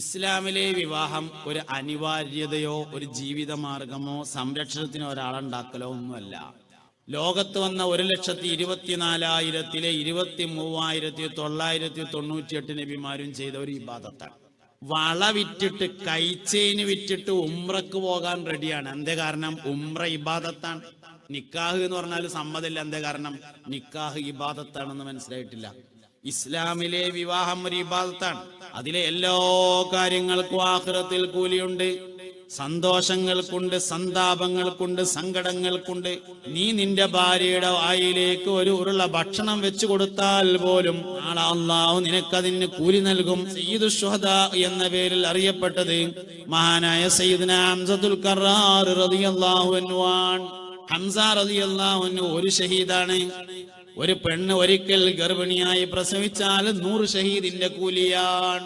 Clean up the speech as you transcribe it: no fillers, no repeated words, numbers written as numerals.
ഇസ്ലാമിലെ വിവാഹം ഒരു അനിവാര്യതയോ ഒരു ജീവിതമാർഗമോ സംരക്ഷണത്തിനോ ഒരാളുണ്ടാക്കലോ ഒന്നുമല്ല. ലോകത്ത് വന്ന 1,24,000-ലെ 23,998 നബിമാരും ചെയ്ത ഒരു ഇബാദത്താണ്. വള വിറ്റിട്ട് കൈച്ചേന് വിറ്റിട്ട് ഉംറക്ക് പോകാൻ റെഡിയാണ്. എന്തേ കാരണം? ഉംറ ഇബാദത്താണ്. നിക്കാഹ് എന്ന് പറഞ്ഞാൽ സമ്മതമില്ല. എന്തേ കാരണം? നിക്കാഹ് ഇബാദത്താണെന്ന് മനസ്സിലായിട്ടില്ല. ഇസ്ലാമിലെ വിവാഹം ഒരു ഇബാദത്താണ്. അതിലെ എല്ലാ കാര്യങ്ങൾക്കും ആഖിറത്തിൽ കൂലിയുണ്ട്. സന്തോഷങ്ങൾക്കുണ്ട്, സന്താപങ്ങൾക്കുണ്ട്, സങ്കടങ്ങൾക്കുണ്ട്. നീ നിന്റെ ഭാര്യയുടെ വായിലേക്ക് ഒരു ഉരുള ഭക്ഷണം വെച്ചു കൊടുത്താൽ പോലും നാളെ അല്ലാഹു നിനക്കതിന് കൂലി നൽകും. സയ്യിദു ശുഹദാ എന്ന പേരിൽ അറിയപ്പെട്ടത് മഹാനായ സയ്യിദ്നാ ഹംസത്തുൽ കറാർ റളിയല്ലാഹു അൻഹു ആണ്. ഹംസ റളിയല്ലാഹു അൻഹു ഒരു ഷഹീദാണ്. ഒരു പെണ്ണ് ഒരിക്കൽ ഗർഭിണിയായി പ്രസവിച്ചാൽ 100 ഷഹീദിന്റെ കൂലിയാണ്.